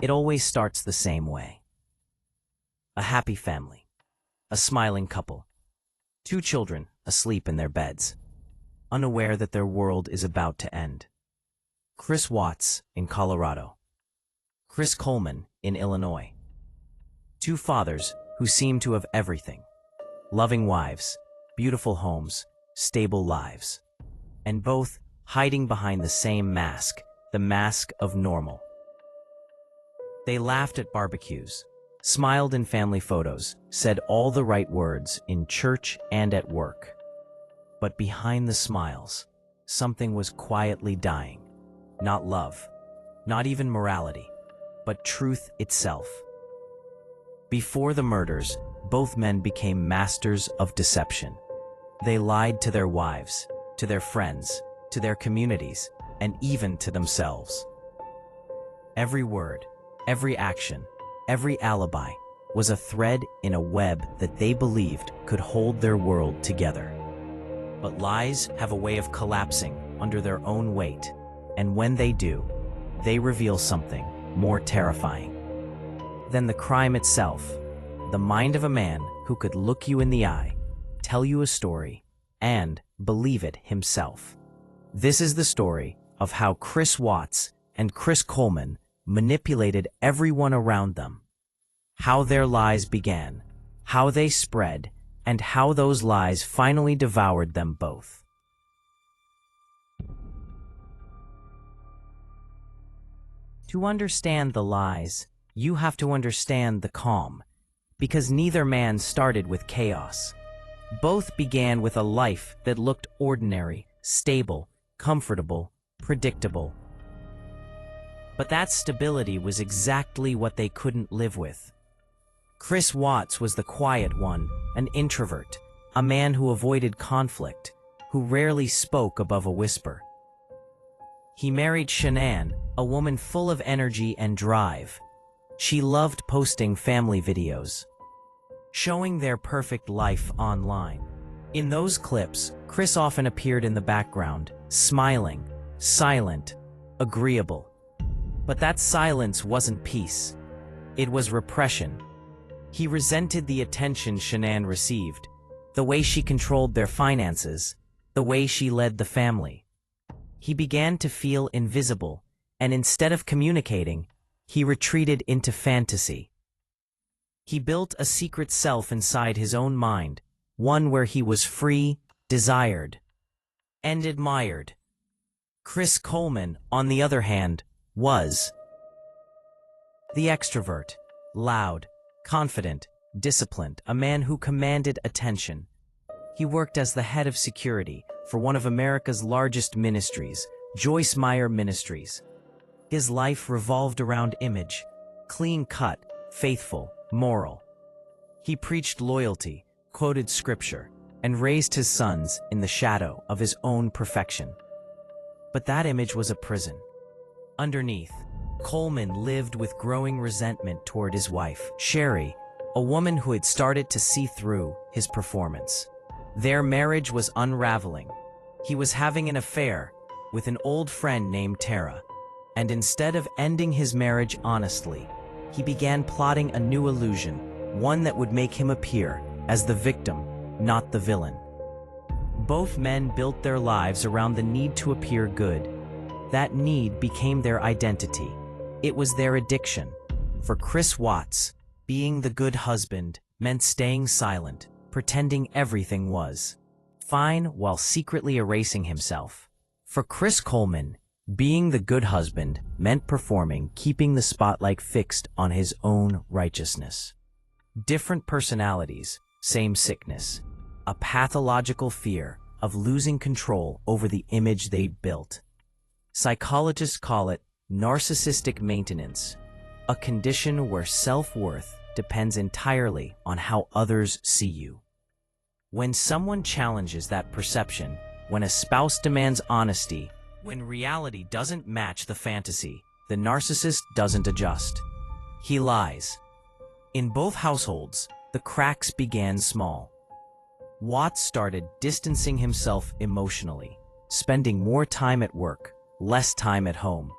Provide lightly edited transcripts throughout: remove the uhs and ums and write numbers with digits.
It always starts the same way. A happy family. A smiling couple. 2 children asleep in their beds, unaware that their world is about to end. Chris Watts in Colorado. Chris Coleman in Illinois. 2 fathers who seem to have everything. Loving wives, beautiful homes, stable lives. And both hiding behind the same mask, the mask of normal. They laughed at barbecues, smiled in family photos, said all the right words in church and at work. But behind the smiles, something was quietly dying. Not love, not even morality, but truth itself. Before the murders, both men became masters of deception. They lied to their wives, to their friends, to their communities, and even to themselves. Every word, every action, every alibi was a thread in a web that they believed could hold their world together. But lies have a way of collapsing under their own weight, and when they do, they reveal something more terrifying than the crime itself. The mind of a man who could look you in the eye, tell you a story, and believe it himself. This is the story of how Chris Watts and Chris Coleman manipulated everyone around them. How their lies began, how they spread, and how those lies finally devoured them both. To understand the lies, you have to understand the calm, because neither man started with chaos. Both began with a life that looked ordinary, stable, comfortable, predictable. But that stability was exactly what they couldn't live with. Chris Watts was the quiet one, an introvert, a man who avoided conflict, who rarely spoke above a whisper. He married Shanann, a woman full of energy and drive. She loved posting family videos, showing their perfect life online. In those clips, Chris often appeared in the background, smiling, silent, agreeable. But that silence wasn't peace. It was repression. He resented the attention Shanann received, the way she controlled their finances, the way she led the family. He began to feel invisible, and instead of communicating, he retreated into fantasy. He built a secret self inside his own mind, one where he was free, desired, and admired. Chris Coleman, on the other hand, was the extrovert, loud, confident, disciplined, a man who commanded attention. He worked as the head of security for one of America's largest ministries, Joyce Meyer Ministries. His life revolved around image, clean-cut, faithful, moral. He preached loyalty, quoted scripture, and raised his sons in the shadow of his own perfection. But that image was a prison. Underneath, Coleman lived with growing resentment toward his wife, Sherry, a woman who had started to see through his performance. Their marriage was unraveling. He was having an affair with an old friend named Tara, and instead of ending his marriage honestly, he began plotting a new illusion, one that would make him appear as the victim, not the villain. Both men built their lives around the need to appear good. That need became their identity. It was their addiction. For Chris Watts, being the good husband meant staying silent, pretending everything was fine while secretly erasing himself. For Chris Coleman, being the good husband meant performing, keeping the spotlight fixed on his own righteousness. Different personalities, same sickness, a pathological fear of losing control over the image they built. Psychologists call it narcissistic maintenance, a condition where self-worth depends entirely on how others see you. When someone challenges that perception, when a spouse demands honesty, when reality doesn't match the fantasy, the narcissist doesn't adjust. He lies. In both households, the cracks began small. Watts started distancing himself emotionally, spending more time at work, less time at home.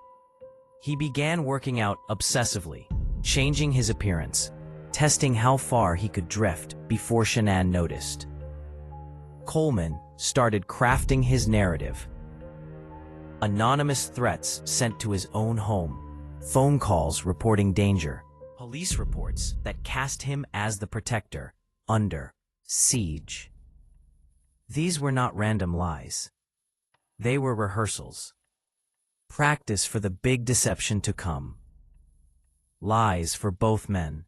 He began working out obsessively, changing his appearance, testing how far he could drift before Shanann noticed. Coleman started crafting his narrative. Anonymous threats sent to his own home, phone calls reporting danger, police reports that cast him as the protector under siege. These were not random lies. They were rehearsals. Practice for the big deception to come. Lies for both men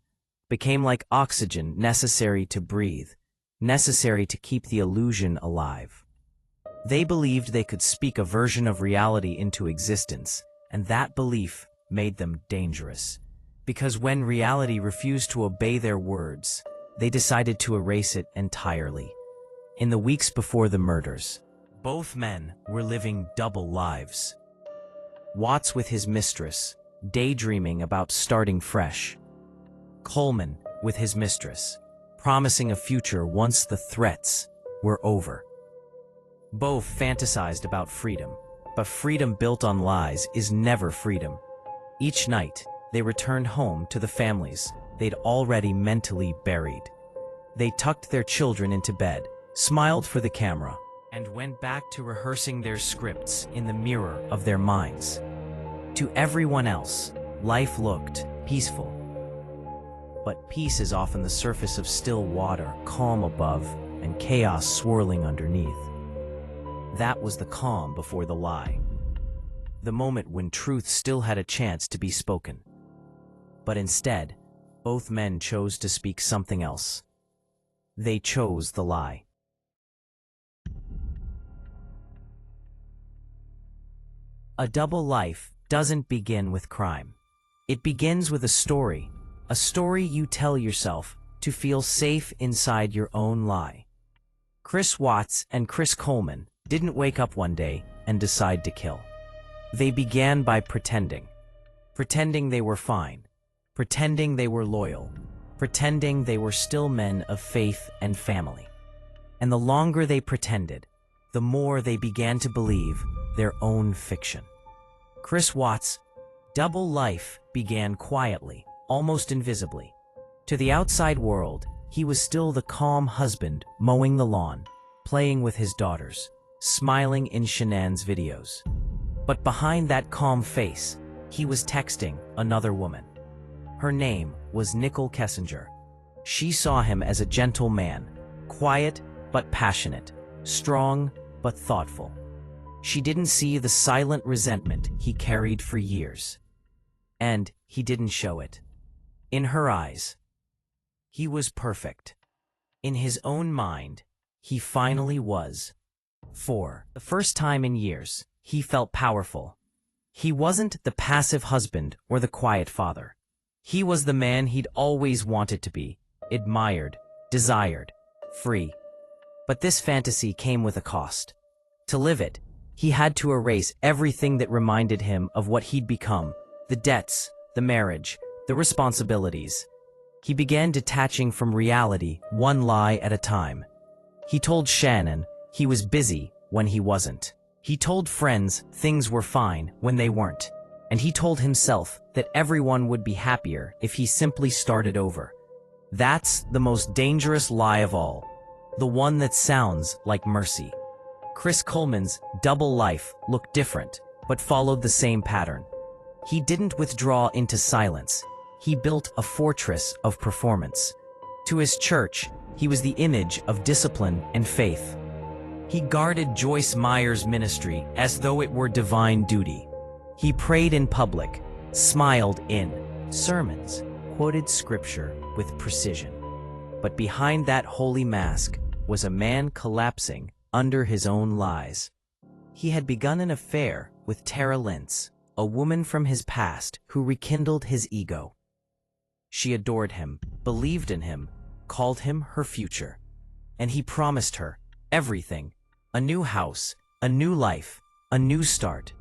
became like oxygen necessary to breathe, necessary to keep the illusion alive. They believed they could speak a version of reality into existence, and that belief made them dangerous. Because when reality refused to obey their words, they decided to erase it entirely. In the weeks before the murders, both men were living double lives. Watts with his mistress, daydreaming about starting fresh. Coleman with his mistress, promising a future once the threats were over. Both fantasized about freedom, but freedom built on lies is never freedom. Each night, they returned home to the families they'd already mentally buried. They tucked their children into bed, smiled for the camera, and went back to rehearsing their scripts in the mirror of their minds. To everyone else, life looked peaceful. But peace is often the surface of still water, calm above, and chaos swirling underneath. That was the calm before the lie. The moment when truth still had a chance to be spoken. But instead, both men chose to speak something else. They chose the lie. A double life doesn't begin with crime. It begins with a story you tell yourself to feel safe inside your own lie. Chris Watts and Chris Coleman didn't wake up one day and decide to kill. They began by pretending. Pretending they were fine. Pretending they were loyal. Pretending they were still men of faith and family. And the longer they pretended, the more they began to believe their own fiction. Chris Watts' double life began quietly, almost invisibly. To the outside world, he was still the calm husband mowing the lawn, playing with his daughters, smiling in Shanann's videos. But behind that calm face, he was texting another woman. Her name was Nicole Kessinger. She saw him as a gentle man, quiet but passionate, strong but thoughtful. She didn't see the silent resentment he carried for years. And he didn't show it. In her eyes, he was perfect. In his own mind, he finally was. For the first time in years, he felt powerful. He wasn't the passive husband or the quiet father. He was the man he'd always wanted to be, admired, desired, free. But this fantasy came with a cost. To live it, he had to erase everything that reminded him of what he'd become, the debts, the marriage, the responsibilities. He began detaching from reality, one lie at a time. He told Shanann he was busy when he wasn't. He told friends things were fine when they weren't. And he told himself that everyone would be happier if he simply started over. That's the most dangerous lie of all. The one that sounds like mercy. Chris Coleman's double life looked different, but followed the same pattern. He didn't withdraw into silence. He built a fortress of performance. To his church, he was the image of discipline and faith. He guarded Joyce Meyer's ministry as though it were divine duty. He prayed in public, smiled in sermons, quoted scripture with precision. But behind that holy mask was a man collapsing under his own lies. He had begun an affair with Tara Lentz, a woman from his past who rekindled his ego. She adored him, believed in him, called him her future. And he promised her everything, a new house, a new life, a new start.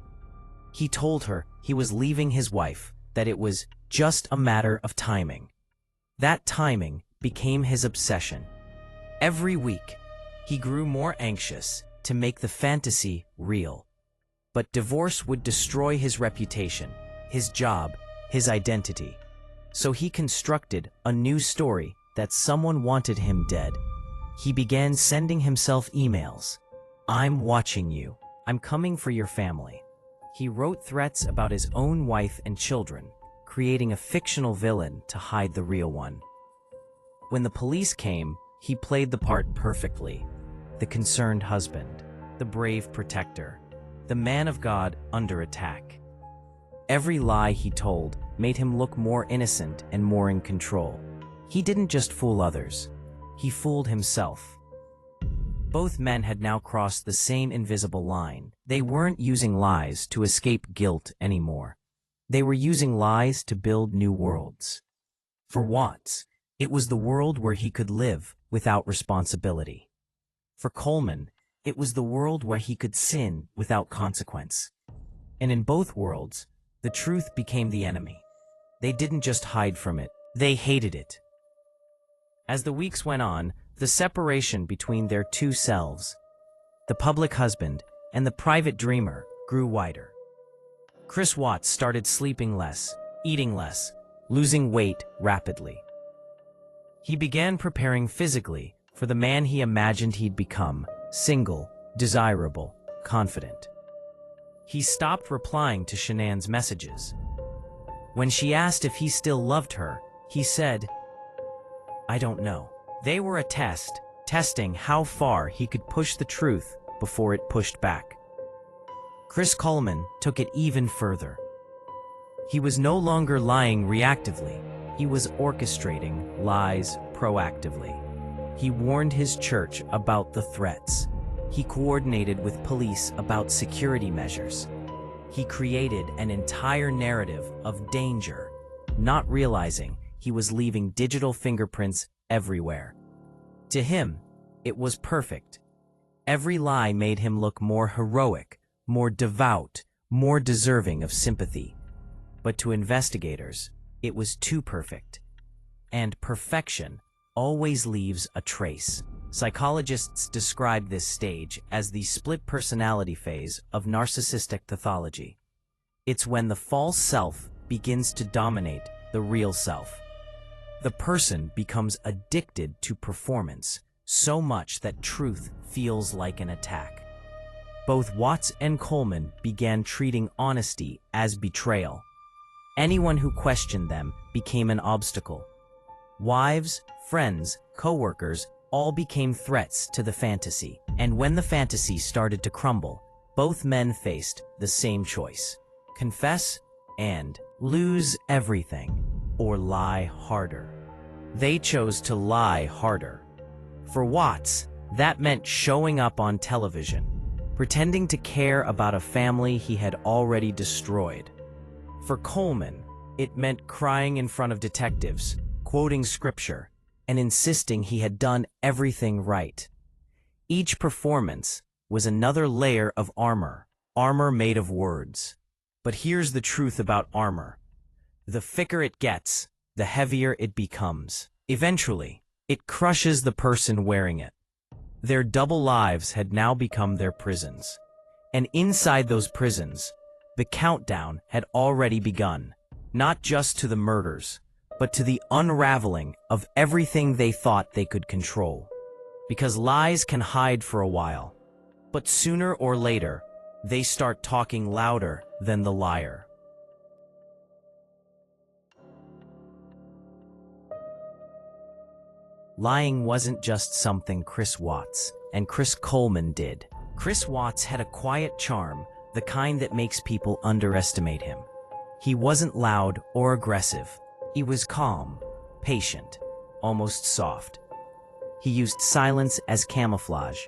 He told her he was leaving his wife, that it was just a matter of timing. That timing became his obsession. Every week, he grew more anxious to make the fantasy real. But divorce would destroy his reputation. his job, his identity. So he constructed a new story that someone wanted him dead. He began sending himself emails. "I'm watching you. I'm coming for your family." He wrote threats about his own wife and children, creating a fictional villain to hide the real one. When the police came, he played the part perfectly. The concerned husband, the brave protector, the man of God under attack. Every lie he told made him look more innocent and more in control. He didn't just fool others, he fooled himself. Both men had now crossed the same invisible line. They weren't using lies to escape guilt anymore. They were using lies to build new worlds. For Watts, it was the world where he could live without responsibility. For Coleman, it was the world where he could sin without consequence. And in both worlds, the truth became the enemy. They didn't just hide from it, they hated it. As the weeks went on, the separation between their two selves, the public husband and the private dreamer, grew wider. Chris Watts started sleeping less, eating less, losing weight rapidly. He began preparing physically for the man he imagined he'd become: single, desirable, confident. He stopped replying to Shanann's messages. When she asked if he still loved her, he said, "I don't know." They were a test, testing how far he could push the truth before it pushed back. Chris Coleman took it even further. He was no longer lying reactively. He was orchestrating lies proactively. He warned his church about the threats. He coordinated with police about security measures. He created an entire narrative of danger, not realizing he was leaving digital fingerprints everywhere. To him, it was perfect. Every lie made him look more heroic, more devout, more deserving of sympathy. But to investigators, it was too perfect. And perfection always leaves a trace. Psychologists describe this stage as the split personality phase of narcissistic pathology. It's when the false self begins to dominate the real self. The person becomes addicted to performance, so much that truth feels like an attack. Both Watts and Coleman began treating honesty as betrayal. Anyone who questioned them became an obstacle. Wives, friends, co-workers all became threats to the fantasy. And when the fantasy started to crumble, both men faced the same choice: confess and lose everything, or lie harder. They chose to lie harder. For Watts, that meant showing up on television, pretending to care about a family he had already destroyed. For Coleman, it meant crying in front of detectives, quoting scripture, and insisting he had done everything right. Each performance was another layer of armor made of words. But here's the truth about armor: the thicker it gets, the heavier it becomes. Eventually, it crushes the person wearing it. Their double lives had now become their prisons. And inside those prisons, the countdown had already begun, not just to the murders, but to the unraveling of everything they thought they could control. Because lies can hide for a while, but sooner or later, they start talking louder than the liar. Lying wasn't just something Chris Watts and Chris Coleman did. Chris Watts had a quiet charm, the kind that makes people underestimate him. He wasn't loud or aggressive. He was calm, patient, almost soft. He used silence as camouflage.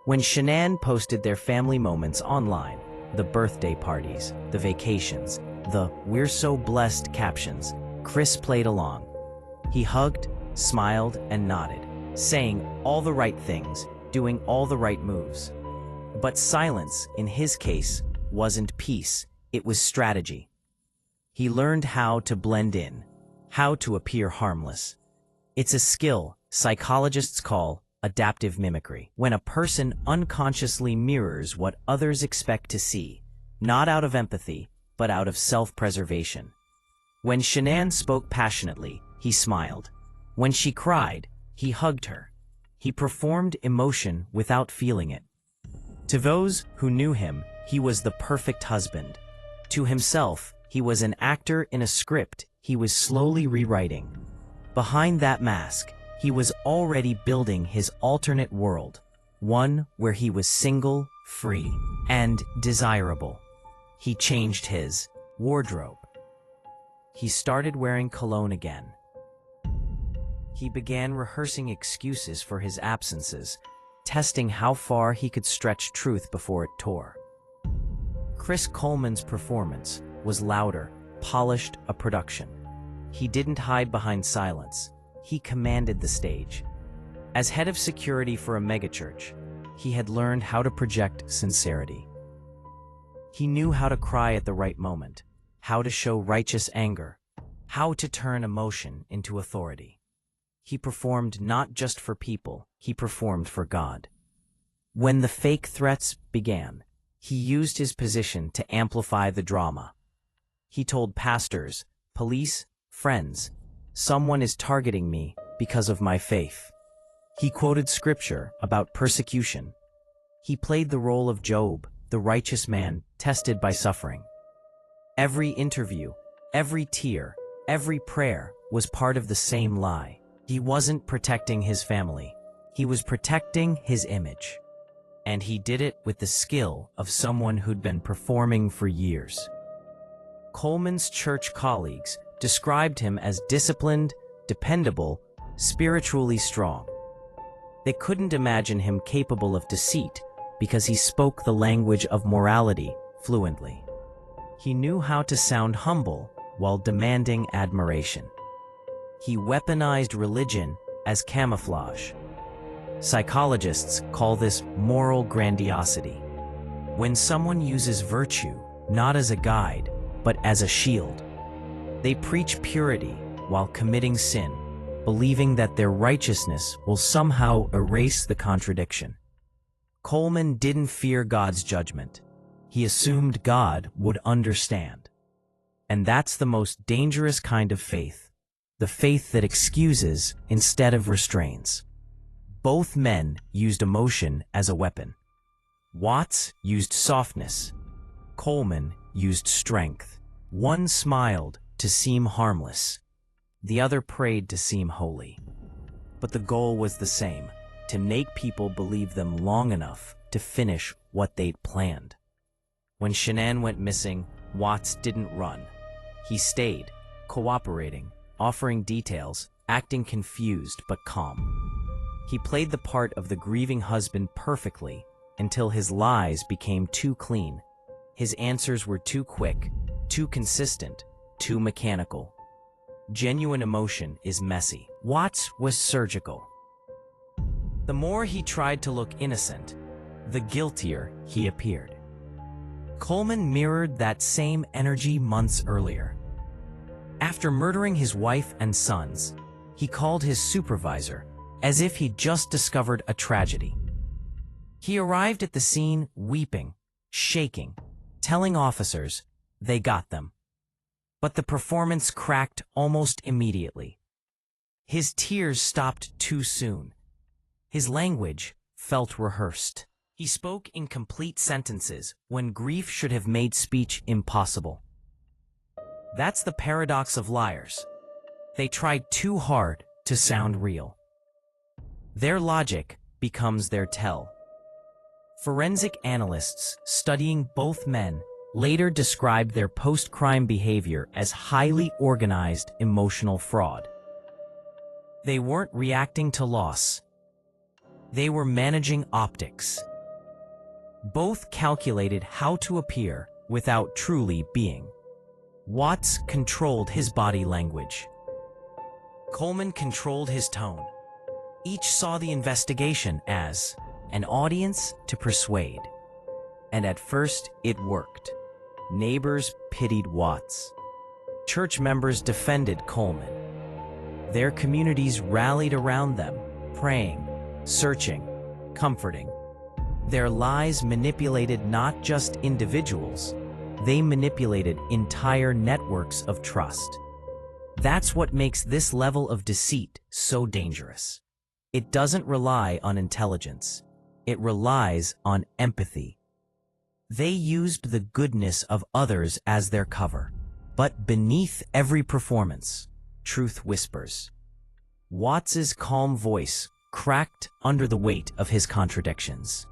When Shanann posted their family moments online, the birthday parties, the vacations, the "we're so blessed" captions, Chris played along. He hugged, smiled, and nodded, saying all the right things, doing all the right moves. But silence, in his case, wasn't peace, it was strategy. He learned how to blend in, how to appear harmless. It's a skill psychologists call adaptive mimicry, when a person unconsciously mirrors what others expect to see, not out of empathy, but out of self-preservation. When Shanann spoke passionately, he smiled. When she cried, he hugged her. He performed emotion without feeling it. To those who knew him, he was the perfect husband. To himself, he was an actor in a script he was slowly rewriting. Behind that mask, he was already building his alternate world, one where he was single, free, and desirable. He changed his wardrobe. He started wearing cologne again. He began rehearsing excuses for his absences, testing how far he could stretch truth before it tore. Chris Coleman's performance was louder, polished, a production. He didn't hide behind silence. He commanded the stage. As head of security for a megachurch, he had learned how to project sincerity. He knew how to cry at the right moment, how to show righteous anger, how to turn emotion into authority. He performed not just for people, he performed for God. When the fake threats began, he used his position to amplify the drama. He told pastors, police, friends, "Someone is targeting me because of my faith." He quoted scripture about persecution. He played the role of Job, the righteous man tested by suffering. Every interview, every tear, every prayer was part of the same lie. He wasn't protecting his family. He was protecting his image. And he did it with the skill of someone who'd been performing for years. Coleman's church colleagues described him as disciplined, dependable, spiritually strong. They couldn't imagine him capable of deceit because he spoke the language of morality fluently. He knew how to sound humble while demanding admiration. He weaponized religion as camouflage. Psychologists call this moral grandiosity. When someone uses virtue not as a guide, but as a shield, they preach purity while committing sin, believing that their righteousness will somehow erase the contradiction. Coleman didn't fear God's judgment. He assumed God would understand. And that's the most dangerous kind of faith, the faith that excuses instead of restrains. Both men used emotion as a weapon. Watts used softness. Coleman used strength. One smiled to seem harmless. The other prayed to seem holy. But the goal was the same, to make people believe them long enough to finish what they'd planned. When Shanann went missing, Watts didn't run. He stayed, cooperating, offering details, acting confused but calm. He played the part of the grieving husband perfectly until his lies became too clean. His answers were too quick, too consistent, too mechanical. Genuine emotion is messy. Watts was surgical. The more he tried to look innocent, the guiltier he appeared. Coleman mirrored that same energy months earlier. After murdering his wife and sons, he called his supervisor as if he'd just discovered a tragedy. He arrived at the scene weeping, shaking, telling officers they got them. But the performance cracked almost immediately. His tears stopped too soon. His language felt rehearsed. He spoke in complete sentences when grief should have made speech impossible. That's the paradox of liars. They tried too hard to sound real. Their logic becomes their tell. Forensic analysts studying both men later described their post-crime behavior as highly organized emotional fraud. They weren't reacting to loss. They were managing optics. Both calculated how to appear without truly being. Watts controlled his body language. Coleman controlled his tone. Each saw the investigation as an audience to persuade. And at first, it worked. Neighbors pitied Watts. Church members defended Coleman. Their communities rallied around them, praying, searching, comforting. Their lies manipulated not just individuals, They manipulated entire networks of trust. That's what makes this level of deceit so dangerous. It doesn't rely on intelligence. It relies on empathy. They used the goodness of others as their cover. But beneath every performance, truth whispers. Watts's calm voice cracked under the weight of his contradictions.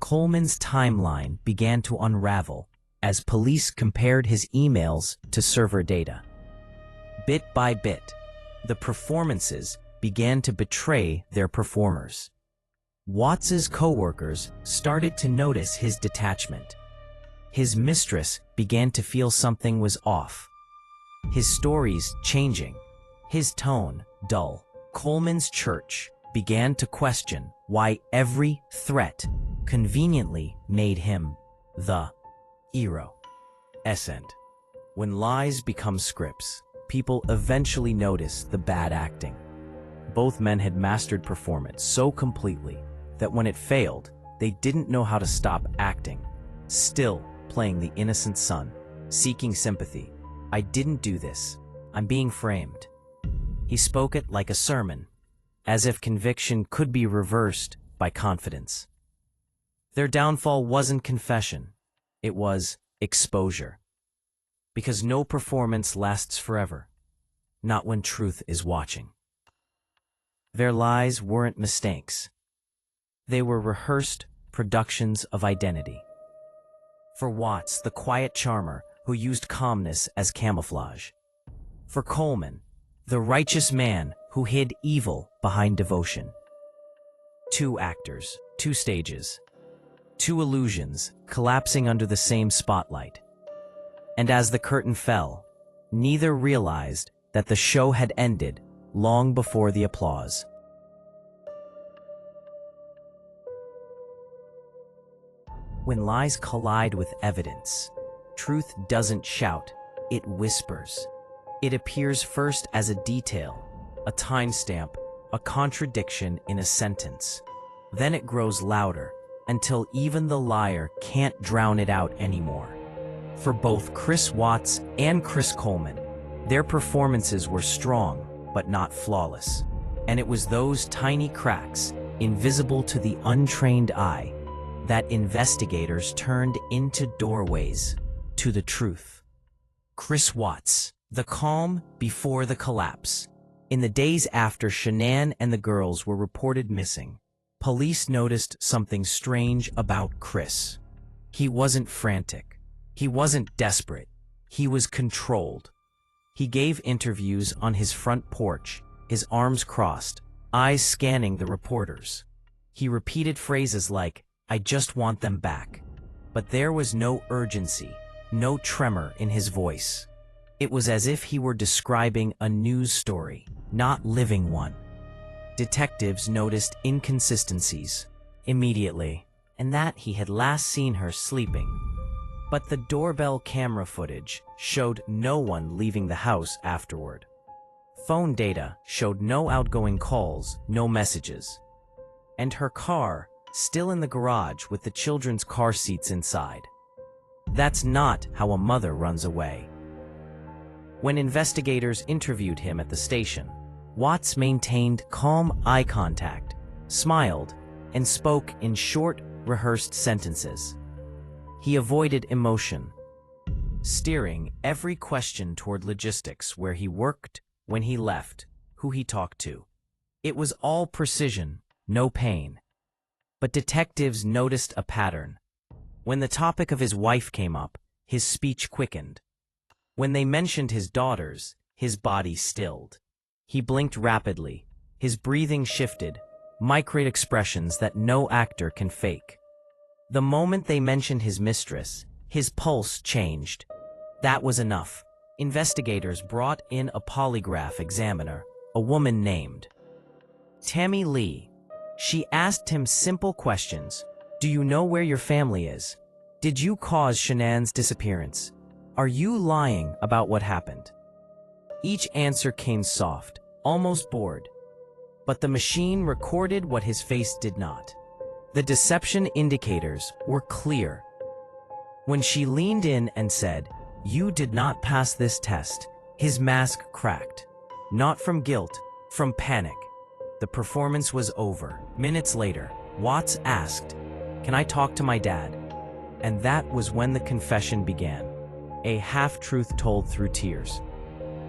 Coleman's timeline began to unravel as police compared his emails to server data. Bit by bit, the performances began to betray their performers. Watts's coworkers started to notice his detachment. His mistress began to feel something was off. His stories changing, his tone dull. Coleman's church began to question why every threat conveniently made him the hero. Essent. When lies become scripts, people eventually notice the bad acting. Both men had mastered performance so completely that when it failed, they didn't know how to stop acting, still playing the innocent son, seeking sympathy. I didn't do this. I'm being framed. He spoke it like a sermon, as if conviction could be reversed by confidence. Their downfall wasn't confession. It was exposure. Because no performance lasts forever, not when truth is watching. Their lies weren't mistakes. They were rehearsed productions of identity. For Watts, the quiet charmer who used calmness as camouflage. For Coleman, the righteous man who hid evil behind devotion. Two actors, two stages, two illusions collapsing under the same spotlight. And as the curtain fell, neither realized that the show had ended long before the applause. When lies collide with evidence, truth doesn't shout, it whispers. It appears first as a detail, a timestamp, a contradiction in a sentence. Then it grows louder, until even the liar can't drown it out anymore. For both Chris Watts and Chris Coleman, their performances were strong, but not flawless. And it was those tiny cracks, invisible to the untrained eye, that investigators turned into doorways to the truth. Chris Watts, the calm before the collapse. In the days after Shanann and the girls were reported missing, police noticed something strange about Chris. He wasn't frantic. He wasn't desperate. He was controlled. He gave interviews on his front porch, his arms crossed, eyes scanning the reporters. He repeated phrases like, "I just want them back." But there was no urgency, no tremor in his voice. It was as if he were describing a news story, not living one. Detectives noticed inconsistencies immediately, and that he had last seen her sleeping. But the doorbell camera footage showed no one leaving the house afterward. Phone data showed no outgoing calls, no messages. And her car, still in the garage with the children's car seats inside. That's not how a mother runs away. When investigators interviewed him at the station, Watts maintained calm eye contact, smiled, and spoke in short, rehearsed sentences. He avoided emotion, steering every question toward logistics: where he worked, when he left, who he talked to. It was all precision, no pain. But detectives noticed a pattern. When the topic of his wife came up, his speech quickened. When they mentioned his daughters, his body stilled. He blinked rapidly. His breathing shifted, micro expressions that no actor can fake. The moment they mentioned his mistress, his pulse changed. That was enough. Investigators brought in a polygraph examiner, a woman named Tammy Lee. She asked him simple questions. Do you know where your family is? Did you cause Shanann's disappearance? Are you lying about what happened? Each answer came soft, almost bored. But the machine recorded what his face did not. The deception indicators were clear. When she leaned in and said, "You did not pass this test," his mask cracked. Not from guilt, from panic. The performance was over. Minutes later, Watts asked, "Can I talk to my dad?" And that was when the confession began. A half-truth told through tears.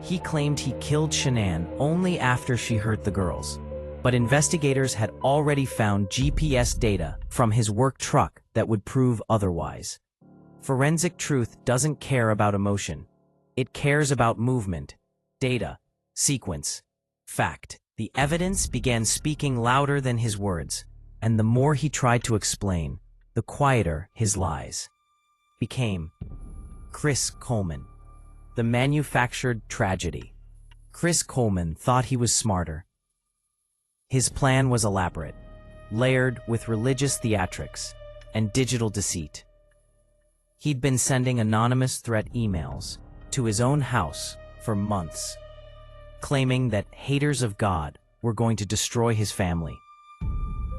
He claimed he killed Shanann only after she hurt the girls. But investigators had already found GPS data from his work truck that would prove otherwise. Forensic truth doesn't care about emotion. It cares about movement, data, sequence, fact. The evidence began speaking louder than his words, and the more he tried to explain, the quieter his lies became. Chris Coleman. The manufactured tragedy. Chris Coleman thought he was smarter. His plan was elaborate, layered with religious theatrics and digital deceit. He'd been sending anonymous threat emails to his own house for months, claiming that haters of God were going to destroy his family.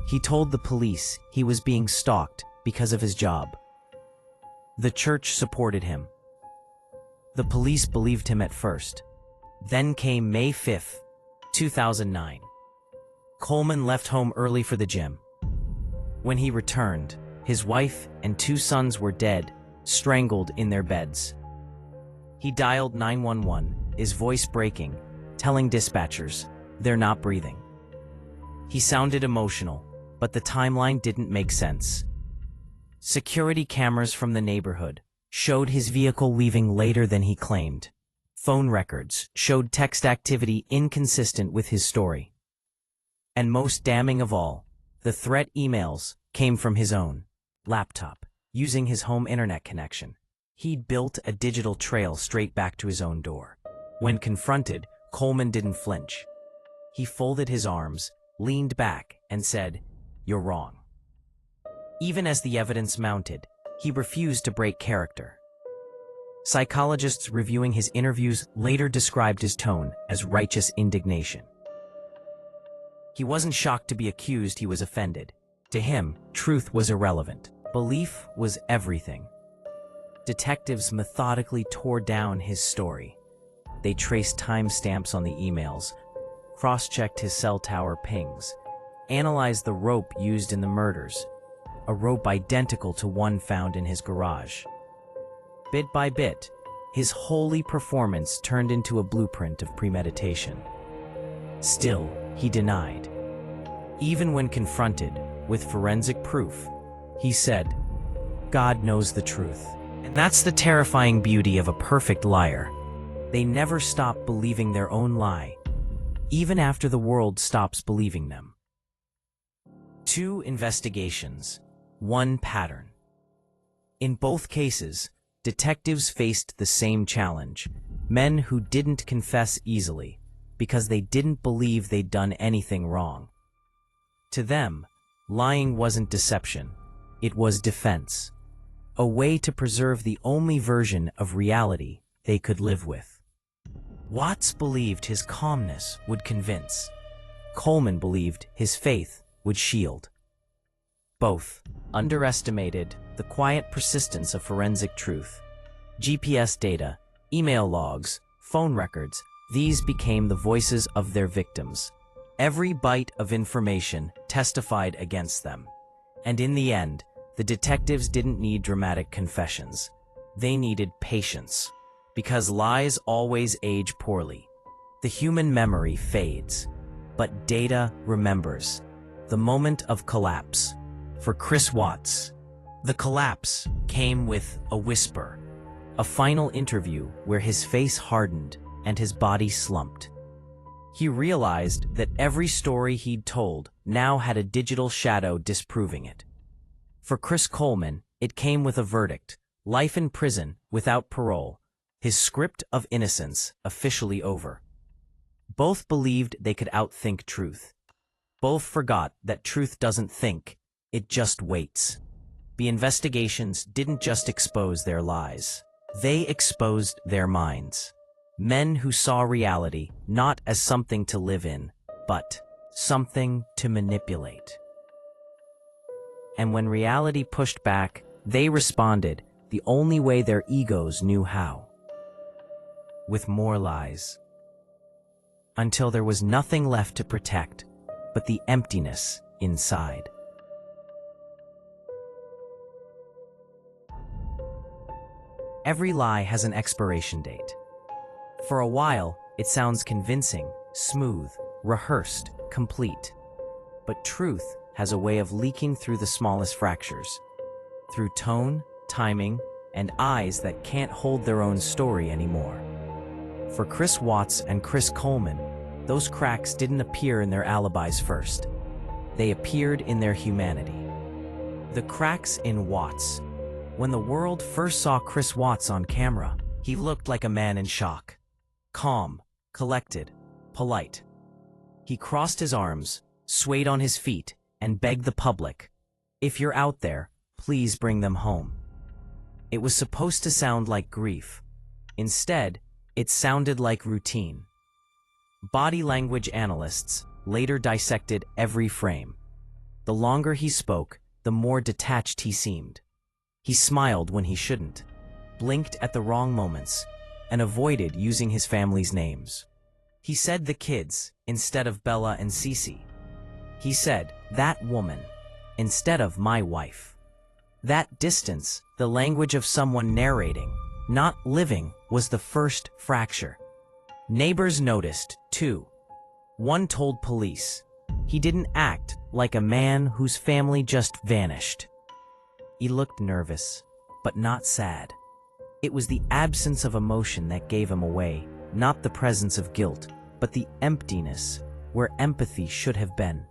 He told the police he was being stalked because of his job. The church supported him. The police believed him at first. Then came May 5, 2009. Coleman left home early for the gym. When he returned, his wife and 2 sons were dead, strangled in their beds. He dialed 911, his voice breaking, telling dispatchers they're not breathing. He sounded emotional, but the timeline didn't make sense. Security cameras from the neighborhood showed his vehicle leaving later than he claimed. Phone records showed text activity inconsistent with his story. And most damning of all, the threat emails came from his own laptop, using his home internet connection. He'd built a digital trail straight back to his own door. When confronted, Coleman didn't flinch. He folded his arms, leaned back, and said, "You're wrong." Even as the evidence mounted, he refused to break character. Psychologists reviewing his interviews later described his tone as righteous indignation. He wasn't shocked to be accused, he was offended. To him, truth was irrelevant. Belief was everything. Detectives methodically tore down his story. They traced timestamps on the emails, cross-checked his cell tower pings, analyzed the rope used in the murders, a rope identical to one found in his garage. Bit by bit, his holy performance turned into a blueprint of premeditation. Still, he denied. Even when confronted with forensic proof, he said, "God knows the truth." And that's the terrifying beauty of a perfect liar. They never stop believing their own lie, even after the world stops believing them. 2 investigations, 1 pattern. In both cases, detectives faced the same challenge: men who didn't confess easily because they didn't believe they'd done anything wrong. To them, lying wasn't deception, it was defense, a way to preserve the only version of reality they could live with. Watts believed his calmness would convince. Coleman believed his faith would shield. Both underestimated the quiet persistence of forensic truth. GPS data, email logs, phone records, these became the voices of their victims. Every bite of information testified against them. And in the end, the detectives didn't need dramatic confessions. They needed patience. Because lies always age poorly. The human memory fades, but data remembers. The moment of collapse. For Chris Watts, the collapse came with a whisper, a final interview where his face hardened and his body slumped. He realized that every story he'd told now had a digital shadow disproving it. For Chris Coleman, it came with a verdict: life in prison without parole, his script of innocence officially over. Both believed they could outthink truth. Both forgot that truth doesn't think, it just waits. The investigations didn't just expose their lies. They exposed their minds. Men who saw reality not as something to live in, but something to manipulate. And when reality pushed back, they responded, the only way their egos knew how. With more lies. Until there was nothing left to protect but the emptiness inside. Every lie has an expiration date. For a while, it sounds convincing, smooth, rehearsed, complete. But truth has a way of leaking through the smallest fractures. Through tone, timing, and eyes that can't hold their own story anymore. For Chris Watts and Chris Coleman, those cracks didn't appear in their alibis first. They appeared in their humanity. The cracks in Watts. When the world first saw Chris Watts on camera, he looked like a man in shock. Calm, collected, polite. He crossed his arms, swayed on his feet, and begged the public, "If you're out there, please bring them home." It was supposed to sound like grief. Instead, it sounded like routine. Body language analysts later dissected every frame. The longer he spoke, the more detached he seemed. He smiled when he shouldn't, blinked at the wrong moments, and avoided using his family's names. He said the kids instead of Bella and Cece. He said that woman instead of my wife. That distance, the language of someone narrating, not living, was the first fracture. Neighbors noticed, too. One told police he didn't act like a man whose family just vanished. He looked nervous, but not sad. It was the absence of emotion that gave him away, not the presence of guilt, but the emptiness where empathy should have been.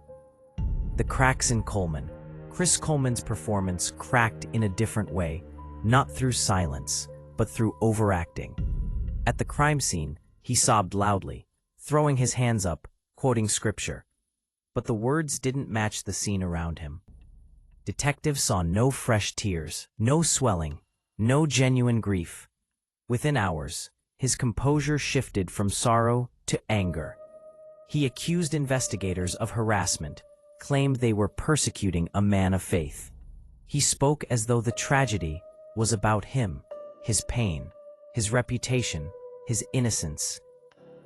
The cracks in Coleman. Chris Coleman's performance cracked in a different way, not through silence, but through overacting. At the crime scene, he sobbed loudly, throwing his hands up, quoting scripture. But the words didn't match the scene around him. Detectives saw no fresh tears, no swelling, no genuine grief. Within hours, his composure shifted from sorrow to anger. He accused investigators of harassment, claimed they were persecuting a man of faith. He spoke as though the tragedy was about him, his pain, his reputation, his innocence.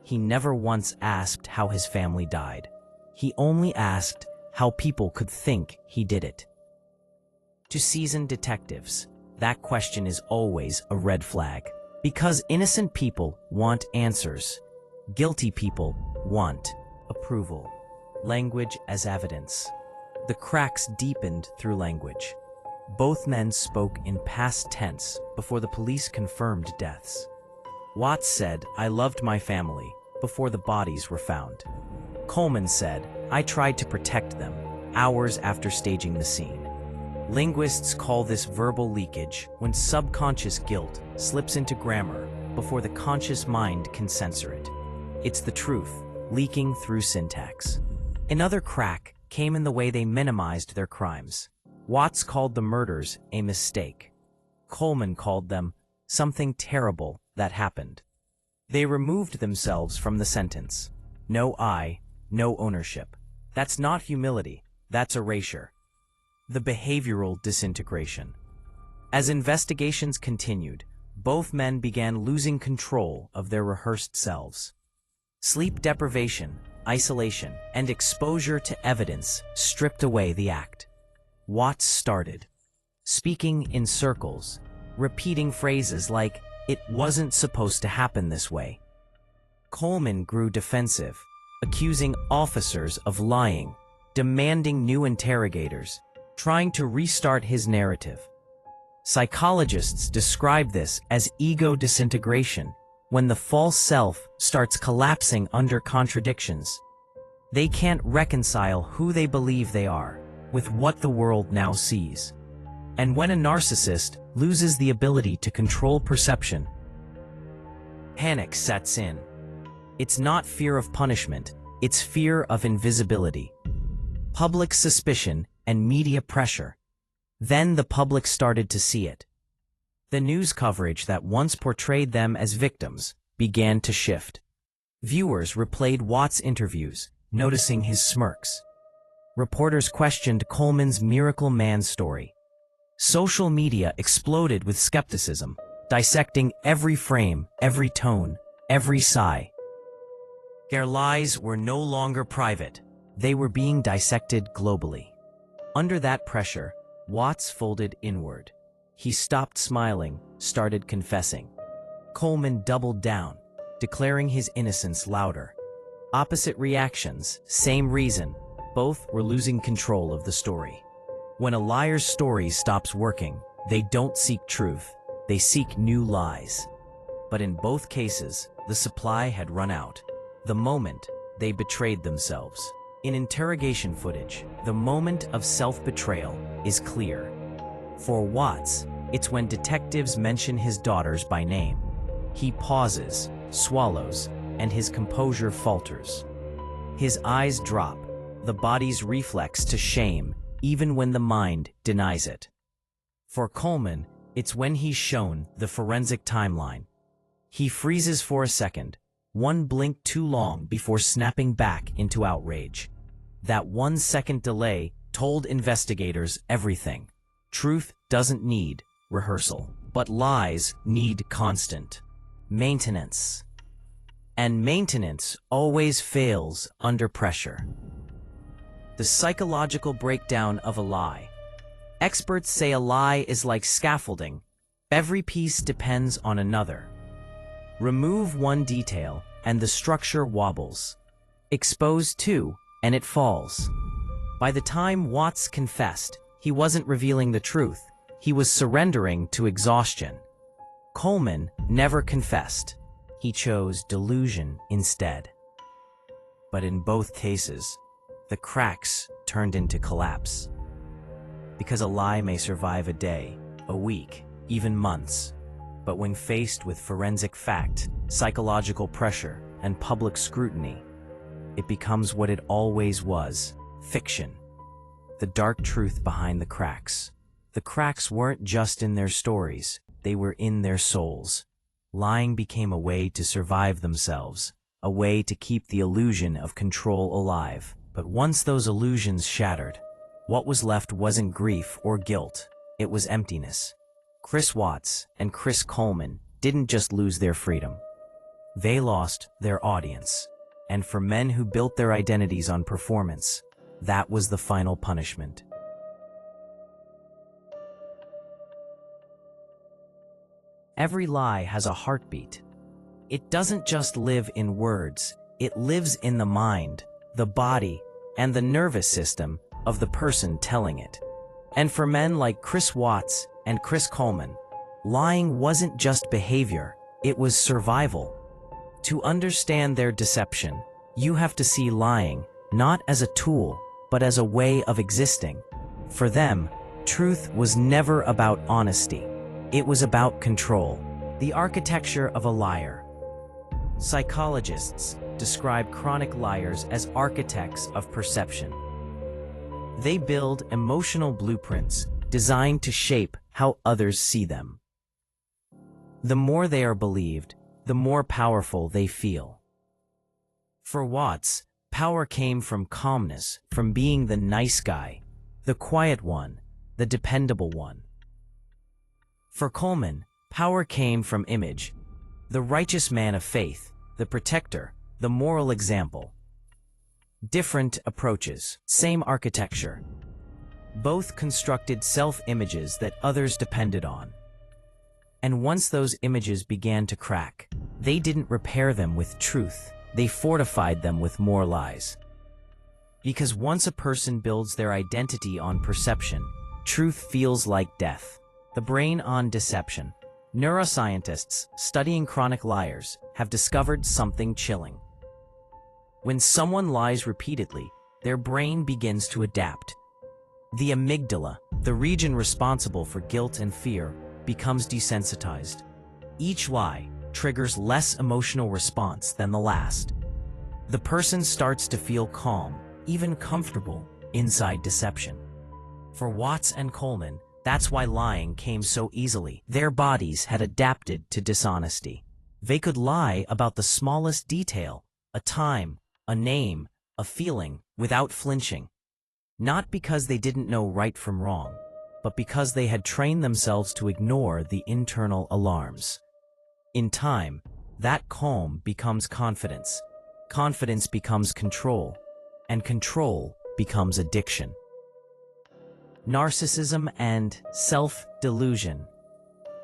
He never once asked how his family died. He only asked how people could think he did it. To seasoned detectives, that question is always a red flag. Because innocent people want answers. Guilty people want approval. Language as evidence. The cracks deepened through language. Both men spoke in past tense before the police confirmed deaths. Watts said, "I loved my family," before the bodies were found. Coleman said, "I tried to protect them," hours after staging the scene. Linguists call this verbal leakage when subconscious guilt slips into grammar before the conscious mind can censor it. It's the truth, leaking through syntax. Another crack came in the way they minimized their crimes. Watts called the murders a mistake. Coleman called them something terrible that happened. They removed themselves from the sentence. No I, no ownership. That's not humility, that's erasure. The behavioral disintegration. As investigations continued, both men began losing control of their rehearsed selves. Sleep deprivation, isolation, and exposure to evidence stripped away the act. Watts started speaking in circles, repeating phrases like, "It wasn't supposed to happen this way." Coleman grew defensive, accusing officers of lying, demanding new interrogators, trying to restart his narrative. Psychologists describe this as ego disintegration, when the false self starts collapsing under contradictions. They can't reconcile who they believe they are with what the world now sees. And when a narcissist loses the ability to control perception, panic sets in. It's not fear of punishment, it's fear of invisibility. Public suspicion and media pressure. Then the public started to see it. The news coverage that once portrayed them as victims began to shift. Viewers replayed Watts' interviews, noticing his smirks. Reporters questioned Coleman's Miracle Man story. Social media exploded with skepticism, dissecting every frame, every tone, every sigh. Their lies were no longer private. They were being dissected globally. Under that pressure, Watts folded inward. He stopped smiling, started confessing. Coleman doubled down, declaring his innocence louder. Opposite reactions, same reason. Both were losing control of the story. When a liar's story stops working, they don't seek truth, they seek new lies. But in both cases, the supply had run out. The moment they betrayed themselves. In interrogation footage, the moment of self-betrayal is clear. For Watts, it's when detectives mention his daughters by name. He pauses, swallows, and his composure falters. His eyes drop, the body's reflex to shame, even when the mind denies it. For Coleman, it's when he's shown the forensic timeline. He freezes for a second, one blink too long before snapping back into outrage. That 1 second delay told investigators everything. Truth doesn't need rehearsal, but lies need constant maintenance. And maintenance always fails under pressure. The psychological breakdown of a lie. Experts say a lie is like scaffolding. Every piece depends on another. Remove one detail, and the structure wobbles. Expose two, and it falls. By the time Watts confessed, he wasn't revealing the truth. He was surrendering to exhaustion. Coleman never confessed. He chose delusion instead. But in both cases, the cracks turned into collapse. Because a lie may survive a day, a week, even months. But when faced with forensic fact, psychological pressure, and public scrutiny, it becomes what it always was, fiction. The dark truth behind the cracks. The cracks weren't just in their stories, they were in their souls. Lying became a way to survive themselves, a way to keep the illusion of control alive. But once those illusions shattered, what was left wasn't grief or guilt, it was emptiness. Chris Watts and Chris Coleman didn't just lose their freedom. They lost their audience. And for men who built their identities on performance, that was the final punishment. Every lie has a heartbeat. It doesn't just live in words, it lives in the mind, the body, and the nervous system of the person telling it. And for men like Chris Watts and Chris Coleman, lying wasn't just behavior, it was survival. To understand their deception, you have to see lying not as a tool, but as a way of existing. For them, truth was never about honesty. It was about control. The architecture of a liar. Psychologists describe chronic liars as architects of perception. They build emotional blueprints designed to shape how others see them. The more they are believed, the more powerful they feel. For Watts, power came from calmness, from being the nice guy, the quiet one, the dependable one. For Coleman, power came from image, the righteous man of faith, the protector, the moral example. Different approaches, same architecture. Both constructed self-images that others depended on. And once those images began to crack, they didn't repair them with truth, they fortified them with more lies. Because once a person builds their identity on perception, truth feels like death. The brain on deception. Neuroscientists studying chronic liars have discovered something chilling. When someone lies repeatedly, their brain begins to adapt. The amygdala, the region responsible for guilt and fear, becomes desensitized. Each lie triggers less emotional response than the last. The person starts to feel calm, even comfortable, inside deception. For Watts and Coleman, that's why lying came so easily. Their bodies had adapted to dishonesty. They could lie about the smallest detail, a time, a name, a feeling, without flinching. Not because they didn't know right from wrong, but because they had trained themselves to ignore the internal alarms. In time, that calm becomes confidence. Confidence becomes control, and control becomes addiction. Narcissism and self-delusion.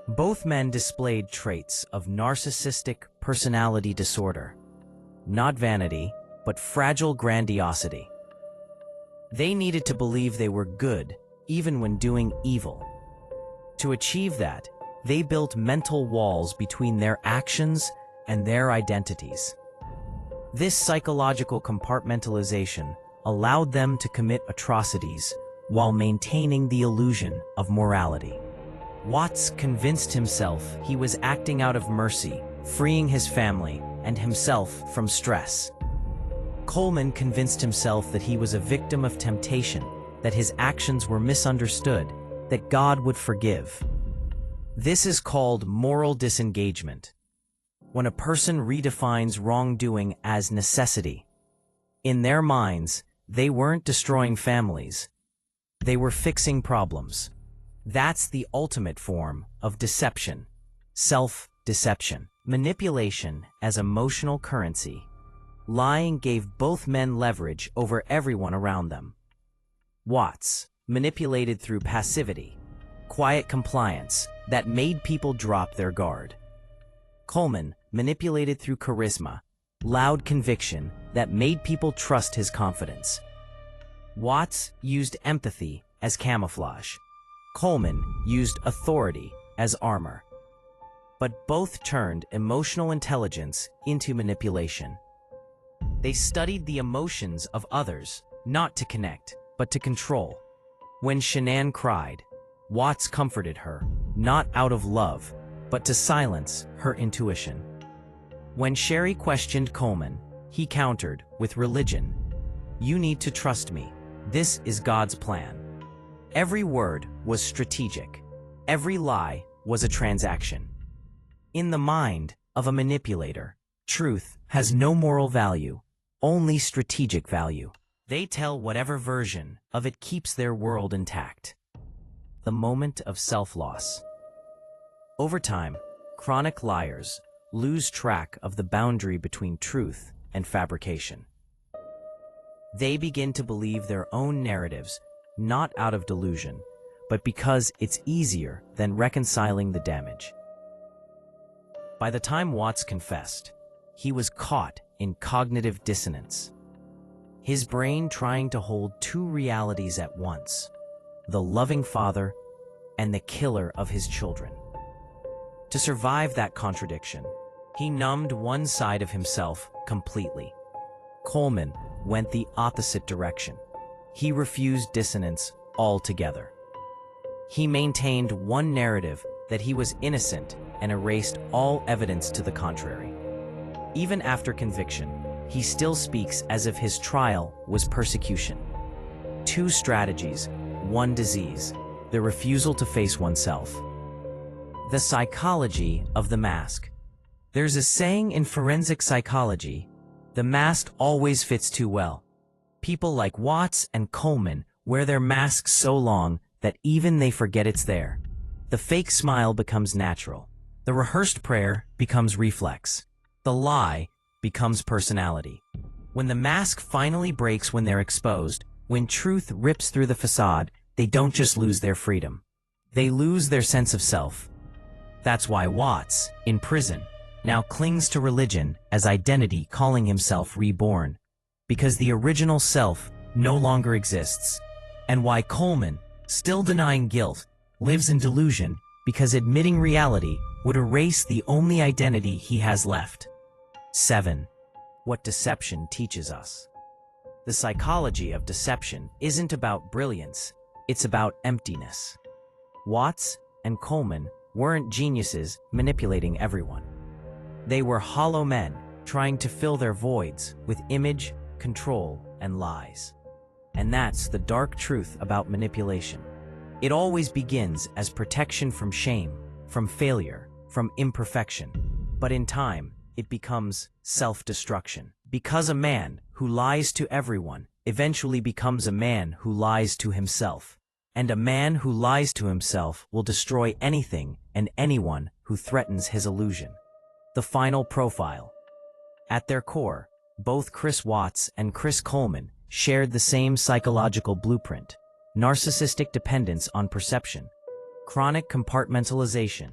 Both men displayed traits of narcissistic personality disorder. Not vanity, but fragile grandiosity. They needed to believe they were good, even when doing evil. To achieve that, they built mental walls between their actions and their identities. This psychological compartmentalization allowed them to commit atrocities while maintaining the illusion of morality. Watts convinced himself he was acting out of mercy, freeing his family and himself from stress. Coleman convinced himself that he was a victim of temptation, that his actions were misunderstood, that God would forgive. This is called moral disengagement, when a person redefines wrongdoing as necessity. In their minds, they weren't destroying families, they were fixing problems. That's the ultimate form of deception, self-deception. Manipulation as emotional currency. Lying gave both men leverage over everyone around them. Watts manipulated through passivity, quiet compliance that made people drop their guard. Coleman manipulated through charisma, loud conviction that made people trust his confidence. Watts used empathy as camouflage. Coleman used authority as armor. But both turned emotional intelligence into manipulation. They studied the emotions of others, not to connect, but to control. When Shanann cried, Watts comforted her, not out of love, but to silence her intuition. When Sherry questioned Coleman, he countered with religion. You need to trust me. This is God's plan. Every word was strategic. Every lie was a transaction. In the mind of a manipulator, truth has no moral value, only strategic value. They tell whatever version of it keeps their world intact. The moment of self-loss. Over time, chronic liars lose track of the boundary between truth and fabrication. They begin to believe their own narratives, not out of delusion, but because it's easier than reconciling the damage. By the time Watts confessed, he was caught in cognitive dissonance. His brain trying to hold two realities at once, the loving father and the killer of his children. To survive that contradiction, he numbed one side of himself completely. Coleman went the opposite direction. He refused dissonance altogether. He maintained one narrative that he was innocent and erased all evidence to the contrary. Even after conviction, he still speaks as if his trial was persecution. Two strategies, one disease, the refusal to face oneself. The psychology of the mask. There's a saying in forensic psychology, the mask always fits too well. People like Watts and Coleman wear their masks so long that even they forget it's there. The fake smile becomes natural. The rehearsed prayer becomes reflex. The lie becomes personality. When the mask finally breaks when they're exposed, when truth rips through the facade, they don't just lose their freedom. They lose their sense of self. That's why Watts, in prison, now clings to religion as identity, calling himself reborn, because the original self no longer exists. And why Coleman, still denying guilt, lives in delusion, because admitting reality would erase the only identity he has left. 7. What deception teaches us. The psychology of deception isn't about brilliance, it's about emptiness. Watts and Coleman weren't geniuses manipulating everyone. They were hollow men trying to fill their voids with image, control, and lies. And that's the dark truth about manipulation. It always begins as protection from shame, from failure, from imperfection. But in time, it becomes self-destruction. Because a man who lies to everyone eventually becomes a man who lies to himself. And a man who lies to himself will destroy anything and anyone who threatens his illusion. The final profile. At their core, both Chris Watts and Chris Coleman shared the same psychological blueprint: narcissistic dependence on perception, chronic compartmentalization,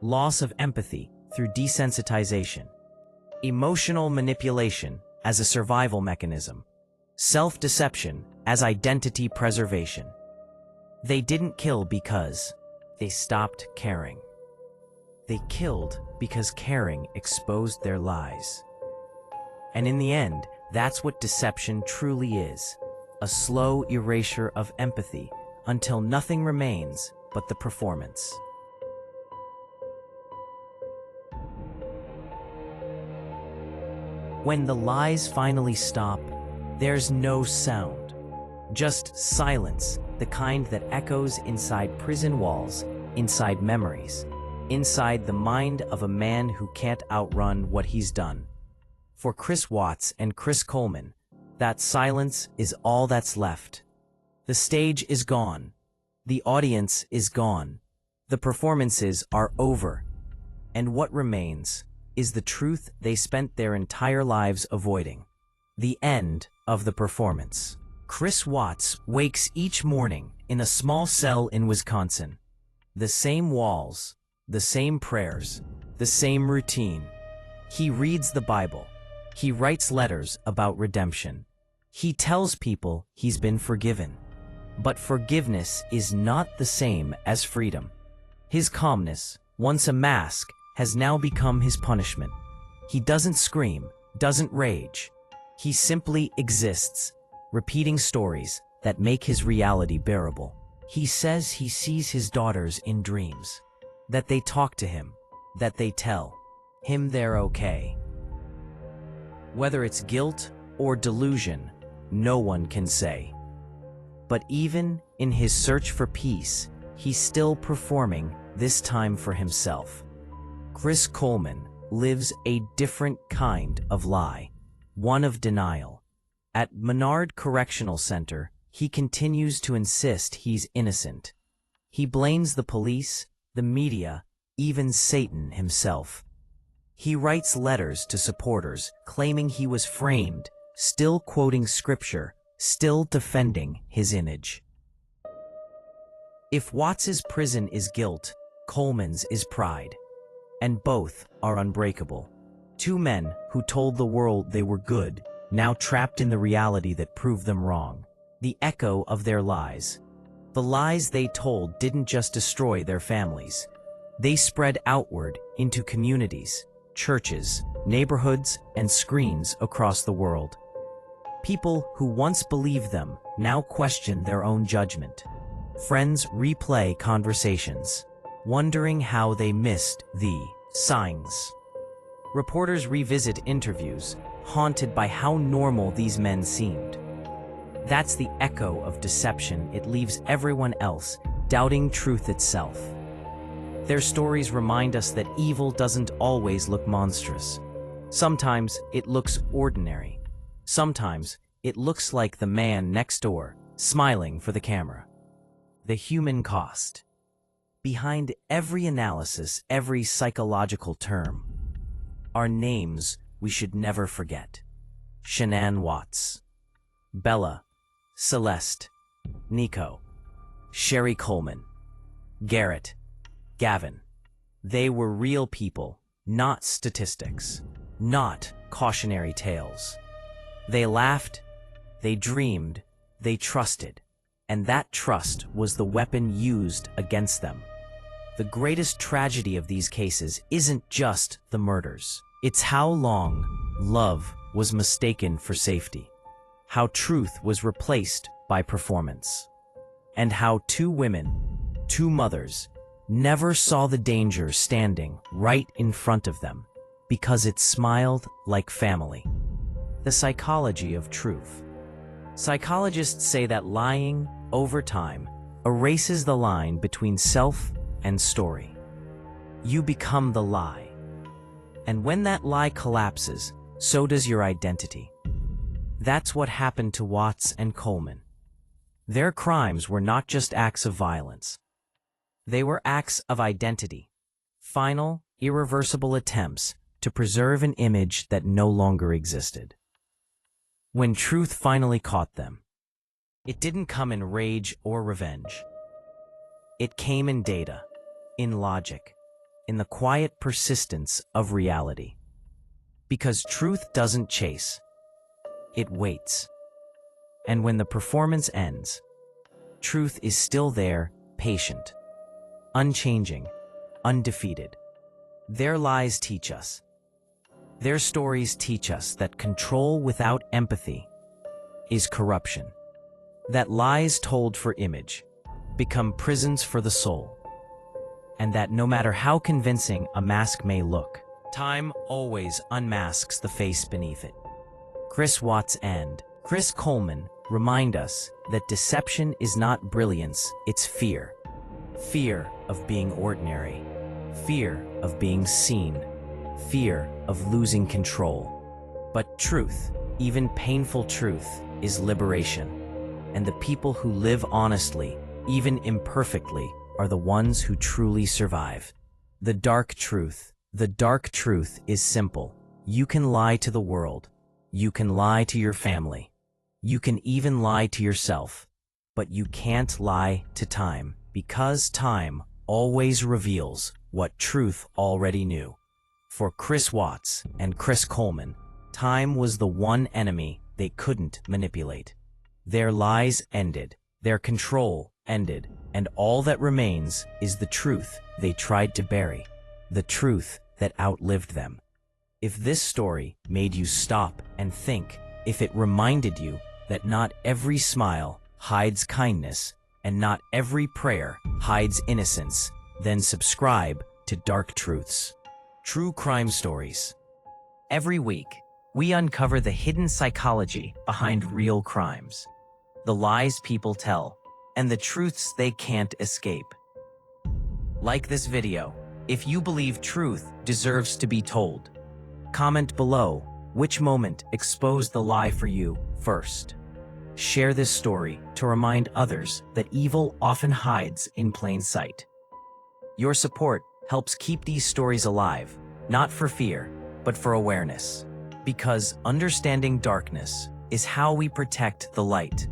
loss of empathy through desensitization, emotional manipulation as a survival mechanism, self-deception as identity preservation. They didn't kill because they stopped caring. They killed because caring exposed their lies. And in the end, that's what deception truly is: a slow erasure of empathy until nothing remains but the performance. When the lies finally stop, there's no sound, just silence, the kind that echoes inside prison walls, inside memories, inside the mind of a man who can't outrun what he's done. For Chris Watts and Chris Coleman, that silence is all that's left. The stage is gone. The audience is gone. The performances are over. And what remains is the truth they spent their entire lives avoiding: the end of the performance. Chris Watts wakes each morning in a small cell in Wisconsin. The same walls, the same prayers, the same routine. He reads the Bible. He writes letters about redemption. He tells people he's been forgiven. But forgiveness is not the same as freedom. His calmness, once a mask, has now become his punishment. He doesn't scream, doesn't rage. He simply exists, repeating stories that make his reality bearable. He says he sees his daughters in dreams, that they talk to him, that they tell him they're okay. Whether it's guilt or delusion, no one can say. But even in his search for peace, he's still performing, this time for himself. Chris Coleman lives a different kind of lie, one of denial. At Menard Correctional Center, he continues to insist he's innocent. He blames the police, the media, even Satan himself. He writes letters to supporters claiming he was framed, still quoting scripture, still defending his image. If Watts's prison is guilt, Coleman's is pride. And both are unbreakable. Two men who told the world they were good, now trapped in the reality that proved them wrong. The echo of their lies. The lies they told didn't just destroy their families. They spread outward into communities, churches, neighborhoods, and screens across the world. People who once believed them now question their own judgment. Friends replay conversations, wondering how they missed the signs. Reporters revisit interviews, haunted by how normal these men seemed. That's the echo of deception. It leaves everyone else doubting truth itself. Their stories remind us that evil doesn't always look monstrous. Sometimes it looks ordinary. Sometimes it looks like the man next door, smiling for the camera. The human cost. Behind every analysis, every psychological term, are names we should never forget. Shanann Watts, Bella, Celeste, Nico, Sherry Coleman, Garrett, Gavin. They were real people, not statistics, not cautionary tales. They laughed, they dreamed, they trusted, and that trust was the weapon used against them. The greatest tragedy of these cases isn't just the murders. It's how long love was mistaken for safety, how truth was replaced by performance, and how two women, two mothers, never saw the danger standing right in front of them because it smiled like family. The psychology of truth. Psychologists say that lying, over time, erases the line between self and story. You become the lie. And when that lie collapses, so does your identity. That's what happened to Watts and Coleman. Their crimes were not just acts of violence. They were acts of identity, final, irreversible attempts to preserve an image that no longer existed. When truth finally caught them, it didn't come in rage or revenge. It came in data, in logic, in the quiet persistence of reality. Because truth doesn't chase, it waits. And when the performance ends, truth is still there, patient, unchanging, undefeated. Their lies teach us. Their stories teach us that control without empathy is corruption. That lies told for image become prisons for the soul. And that no matter how convincing a mask may look, time always unmasks the face beneath it. Chris Watts and Chris Coleman remind us that deception is not brilliance, it's fear. Fear of being ordinary. Fear of being seen. Fear of losing control. But truth, even painful truth, is liberation. And the people who live honestly, even imperfectly, are the ones who truly survive. The dark truth is simple. You can lie to the world. You can lie to your family. You can even lie to yourself. But you can't lie to time, because time always reveals what truth already knew. For Chris Watts and Chris Coleman, time was the one enemy they couldn't manipulate. Their lies ended, their control ended, and all that remains is the truth they tried to bury, the truth that outlived them. If this story made you stop and think, if it reminded you that not every smile hides kindness and not every prayer hides innocence, then subscribe to Dark Truths, True Crime Stories. Every week, we uncover the hidden psychology behind real crimes, the lies people tell, and the truths they can't escape. Like this video if you believe truth deserves to be told. Comment below which moment exposed the lie for you first. Share this story to remind others that evil often hides in plain sight. Your support helps keep these stories alive, not for fear, but for awareness. Because understanding darkness is how we protect the light.